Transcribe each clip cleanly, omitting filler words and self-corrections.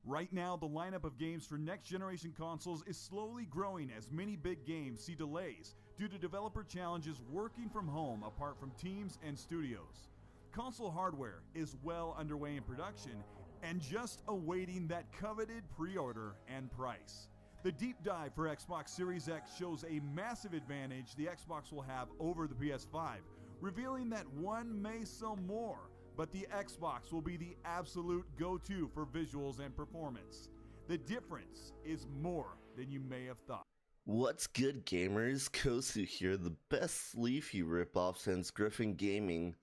Right now, the lineup of games for next-generation consoles is slowly growing as many big games see delays due to developer challenges working from home apart from teams and studios. Console hardware is well underway in production and just awaiting that coveted pre-order and price. The deep dive for Xbox Series X shows a massive advantage the Xbox will have over the PS5, revealing that one may sell more, but the Xbox will be the absolute go-to for visuals and performance. The difference is more than you may have thought. What's good, gamers? Kosu here, the best Leafy ripoff since Griffin Gaming.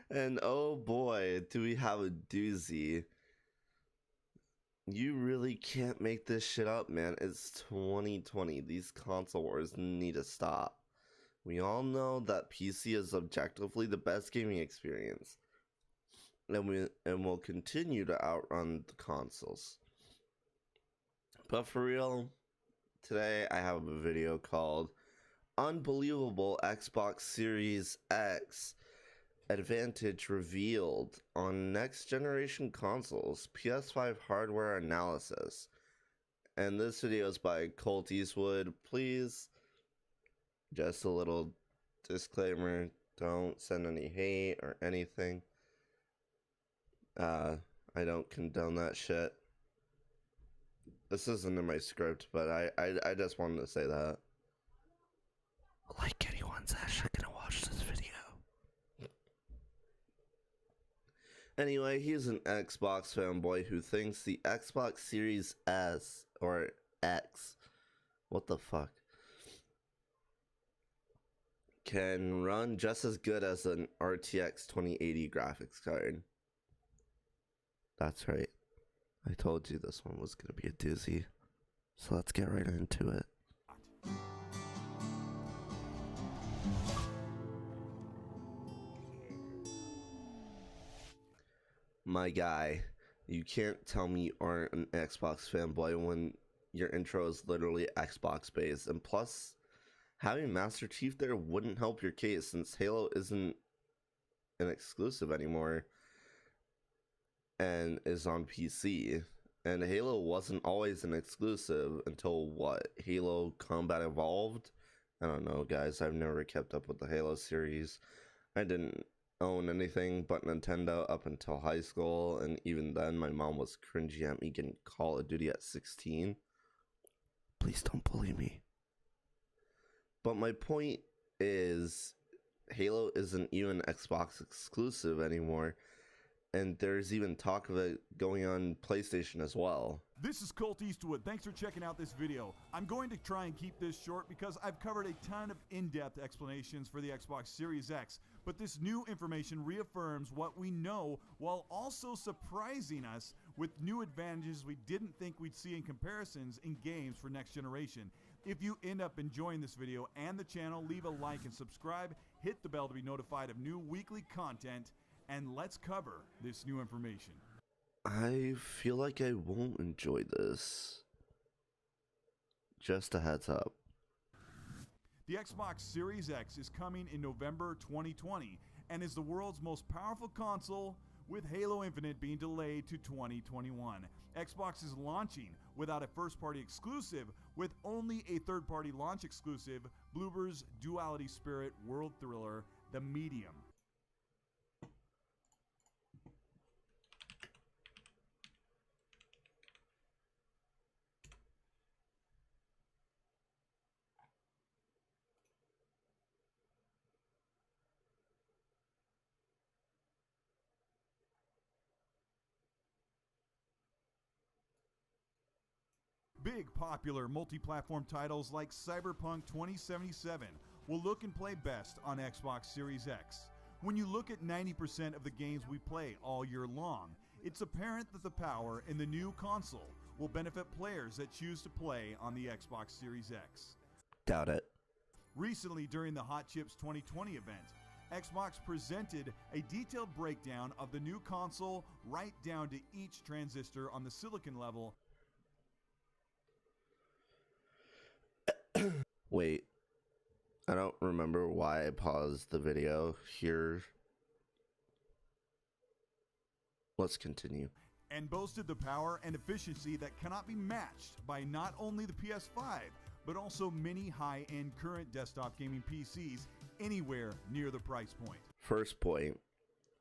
And oh boy, do we have a doozy. You really can't make this shit up, man. It's 2020. These console wars need to stop. We all know that PC is objectively the best gaming experience, and will continue to outrun the consoles. But for real, today I have a video called Unbelievable Xbox Series X Advantage Revealed on Next Generation Consoles PS5 Hardware Analysis. And this video is by Colt Eastwood. Please, just a little disclaimer, don't send any hate or anything. I don't condone that shit. This isn't in my script, but I just wanted to say that. Like anyone's actually gonna watch this video. Anyway, he's an Xbox fanboy who thinks the Xbox Series S, or X, what the fuck, can run just as good as an RTX 2080 graphics card. That's right. I told you this one was going to be a doozy. So let's get right into it. My guy, you can't tell me you aren't an Xbox fanboy when your intro is literally Xbox based. And plus, having Master Chief there wouldn't help your case since Halo isn't an exclusive anymore and is on PC. And Halo wasn't always an exclusive until what? Halo Combat Evolved? I don't know, guys. I've never kept up with the Halo series. I didn't own anything but Nintendo up until high school, and even then my mom was cringy at me getting Call of Duty at 16. Please don't bully me. But my point is, Halo isn't even Xbox exclusive anymore, and there's even talk of it going on PlayStation as well. This is Colt Eastwood. Thanks for checking out this video. I'm going to try and keep this short because I've covered a ton of in-depth explanations for the Xbox Series X, but this new information reaffirms what we know while also surprising us with new advantages we didn't think we'd see in comparisons in games for next generation. If you end up enjoying this video and the channel, leave a like and subscribe, hit the bell to be notified of new weekly content, and let's cover this new information. I feel like I won't enjoy this. Just a heads up. The Xbox Series X is coming in November 2020 and is the world's most powerful console, with Halo Infinite being delayed to 2021. Xbox is launching without a first-party exclusive, with only a third-party launch exclusive, Bloober's Duality Spirit world thriller, The Medium. Big popular multi-platform titles like Cyberpunk 2077 will look and play best on Xbox Series X. When you look at 90% of the games we play all year long, it's apparent that the power in the new console will benefit players that choose to play on the Xbox Series X. Doubt it. Recently, during the Hot Chips 2020 event, Xbox presented a detailed breakdown of the new console right down to each transistor on the silicon level. Wait, I don't remember why I paused the video here. Let's continue. and boasted the power and efficiency that cannot be matched by not only the PS5, but also many high-end current desktop gaming PCs anywhere near the price point. First point,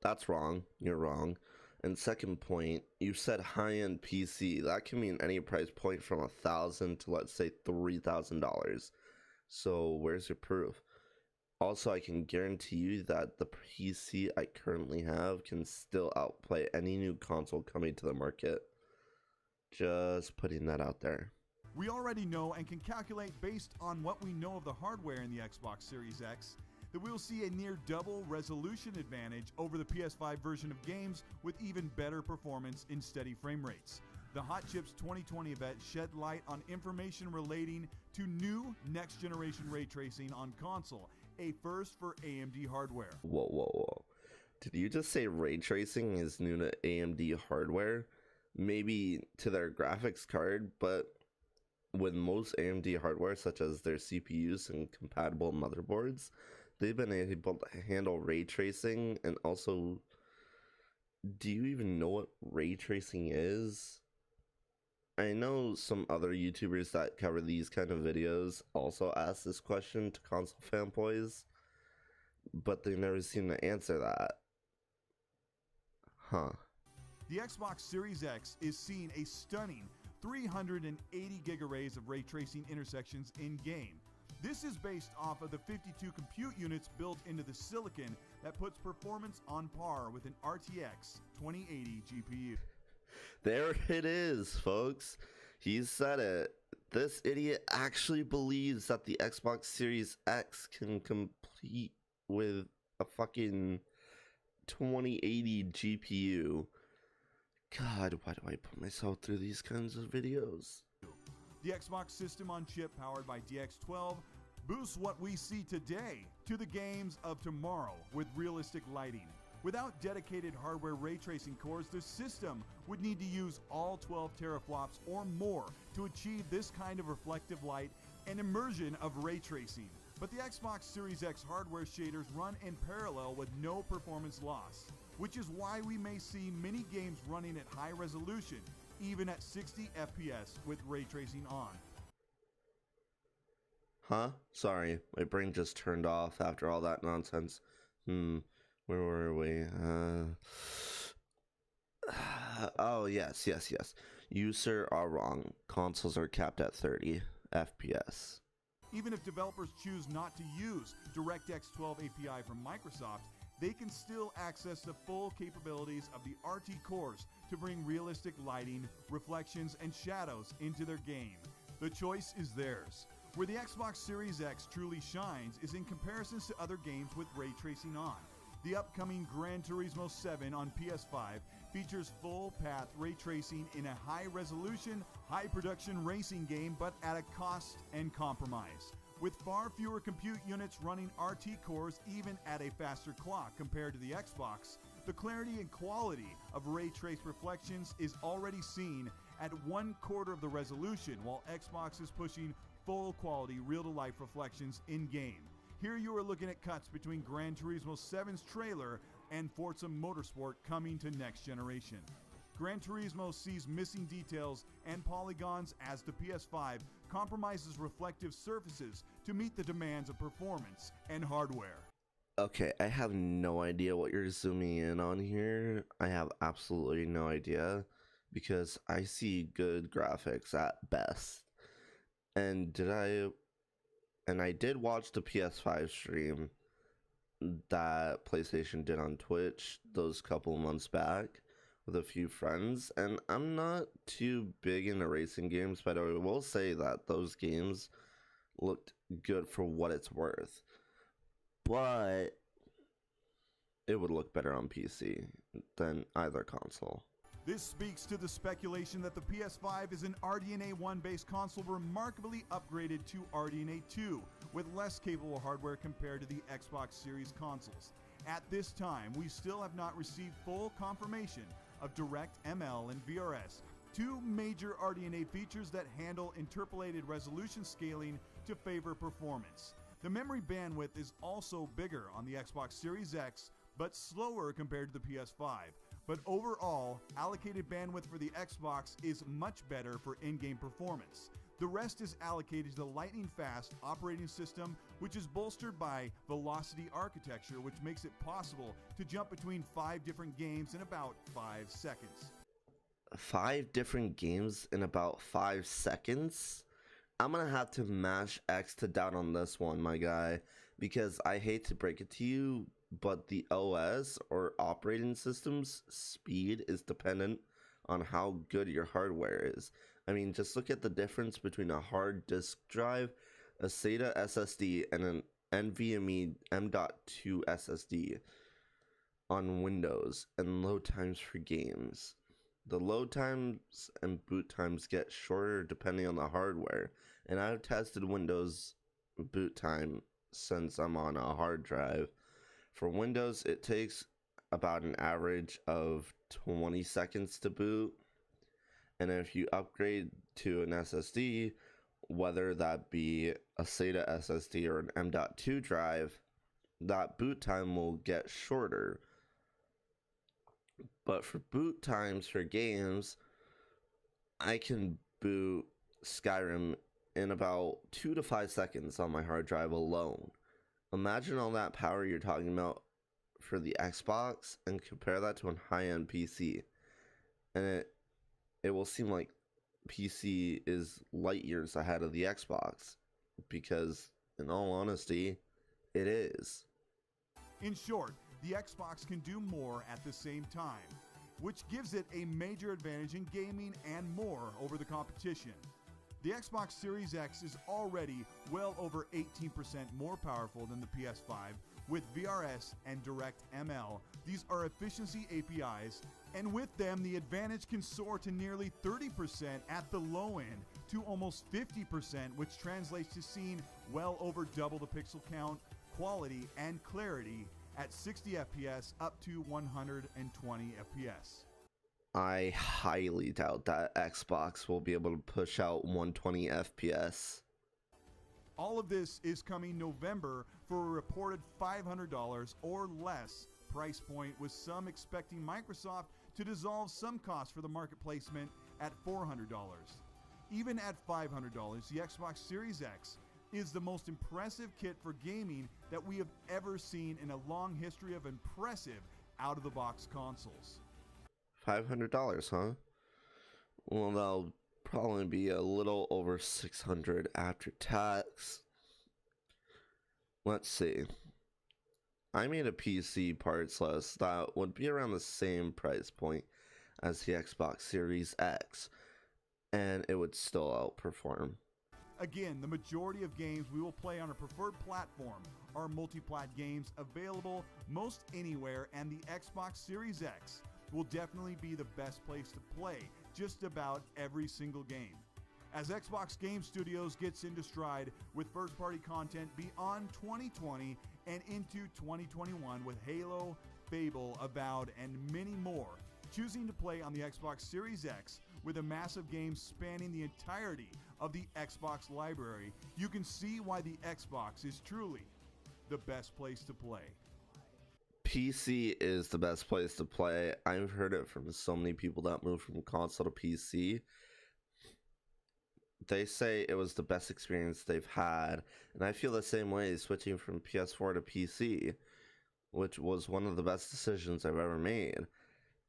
that's wrong. You're wrong. And second point, you said high-end PC. That can mean any price point from $1,000 to, let's say, $3,000. So where's your proof? Also, I can guarantee you that the PC I currently have can still outplay any new console coming to the market. Just putting that out there. We already know and can calculate based on what we know of the hardware in the Xbox Series X that we'll see a near double resolution advantage over the PS5 version of games with even better performance in steady frame rates. The Hot Chips 2020 event shed light on information relating to new next-generation ray tracing on console, a first for AMD hardware. Whoa, whoa, whoa. Did you just say ray tracing is new to AMD hardware? Maybe to their graphics card, but with most AMD hardware, such as their CPUs and compatible motherboards, they've been able to handle ray tracing. And also, do you even know what ray tracing is? I know some other YouTubers that cover these kind of videos also ask this question to console fanboys, but they never seem to answer that. Huh. The Xbox Series X is seeing a stunning 380 gigarrays of ray tracing intersections in-game. This is based off of the 52 compute units built into the silicon that puts performance on par with an RTX 2080 GPU. There it is, folks. He said it. This idiot actually believes that the Xbox Series X can compete with a fucking 2080 GPU. God, why do I put myself through these kinds of videos? The Xbox system on chip powered by DX12 boosts what we see today to the games of tomorrow with realistic lighting. Without dedicated hardware ray tracing cores, the system would need to use all 12 teraflops or more to achieve this kind of reflective light and immersion of ray tracing. But the Xbox Series X hardware shaders run in parallel with no performance loss, which is why we may see many games running at high resolution, even at 60 FPS with ray tracing on. Huh? Sorry, my brain just turned off after all that nonsense. Where were we? Oh, yes. You, sir, are wrong. Consoles are capped at 30 FPS. Even if developers choose not to use DirectX 12 API from Microsoft, they can still access the full capabilities of the RT cores to bring realistic lighting, reflections, and shadows into their game. The choice is theirs. Where the Xbox Series X truly shines is in comparisons to other games with ray tracing on. The upcoming Gran Turismo 7 on PS5 features full-path ray tracing in a high-resolution, high-production racing game, but at a cost and compromise. With far fewer compute units running RT cores even at a faster clock compared to the Xbox, the clarity and quality of ray trace reflections is already seen at 1/4 of the resolution, while Xbox is pushing full-quality real-to-life reflections in-game. Here you are looking at cuts between Gran Turismo 7's trailer and Forza Motorsport coming to next generation. Gran Turismo sees missing details and polygons as the PS5 compromises reflective surfaces to meet the demands of performance and hardware. Okay, I have no idea what you're zooming in on here. I have absolutely no idea because I see good graphics at best. And I did watch the PS5 stream that PlayStation did on Twitch those couple months back with a few friends, and I'm not too big into racing games, but I will say that those games looked good for what it's worth. But it would look better on PC than either console. This speaks to the speculation that the PS5 is an RDNA 1 based console remarkably upgraded to RDNA 2 with less capable hardware compared to the Xbox Series consoles. At this time, we still have not received full confirmation of DirectML and VRS, two major RDNA features that handle interpolated resolution scaling to favor performance. The memory bandwidth is also bigger on the Xbox Series X, but slower compared to the PS5. But overall, allocated bandwidth for the Xbox is much better for in-game performance. The rest is allocated to the lightning-fast operating system, which is bolstered by velocity architecture, which makes it possible to jump between 5 different games in about 5 seconds. 5 different games in about 5 seconds? I'm gonna have to mash X to down on this one, my guy, because I hate to break it to you, but the OS or operating system's speed is dependent on how good your hardware is. I mean, just look at the difference between a hard disk drive, a SATA SSD, and an NVMe M.2 SSD on Windows, and load times for games. The load times and boot times get shorter depending on the hardware, and I've tested Windows boot time since I'm on a hard drive. For Windows, it takes about an average of 20 seconds to boot, and if you upgrade to an SSD, whether that be a SATA SSD or an M.2 drive, that boot time will get shorter. But for boot times for games, I can boot Skyrim in about 2 to 5 seconds on my hard drive alone. Imagine all that power you're talking about for the Xbox and compare that to a high-end PC. And it will seem like PC is light years ahead of the Xbox, because in all honesty, it is. In short, the Xbox can do more at the same time, which gives it a major advantage in gaming and more over the competition. The Xbox Series X is already well over 18% more powerful than the PS5 with VRS and DirectML. These are efficiency APIs, and with them the advantage can soar to nearly 30% at the low end to almost 50%, which translates to seeing well over double the pixel count, quality, and clarity at 60 FPS up to 120 FPS. I highly doubt that Xbox will be able to push out 120 FPS. All of this is coming November for a reported $500 or less price point, with some expecting Microsoft to dissolve some costs for the market placement at $400. Even at $500, the Xbox Series X is the most impressive kit for gaming that we have ever seen in a long history of impressive out-of-the-box consoles. $500, huh? Well, that'll probably be a little over $600 after tax. Let's see. I made a PC parts list that would be around the same price point as the Xbox Series X, and it would still outperform. Again, the majority of games we will play on our preferred platform are multi-plat games available most anywhere, and the Xbox Series X will definitely be the best place to play just about every single game. As Xbox Game Studios gets into stride with first-party content beyond 2020 and into 2021 with Halo, Fable, Avowed, and many more, choosing to play on the Xbox Series X with a massive game spanning the entirety of the Xbox library, you can see why the Xbox is truly the best place to play. PC is the best place to play. I've heard it from so many people that moved from console to PC. They say it was the best experience they've had, and I feel the same way switching from PS4 to PC, which was one of the best decisions I've ever made.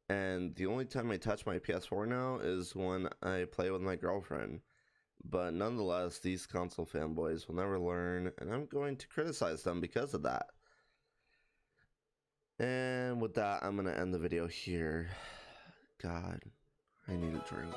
And the only time I touch my PS4 now is when I play with my girlfriend. But nonetheless, these console fanboys will never learn, and I'm going to criticize them because of that. And with that, I'm going to end the video here. God, I need a drink.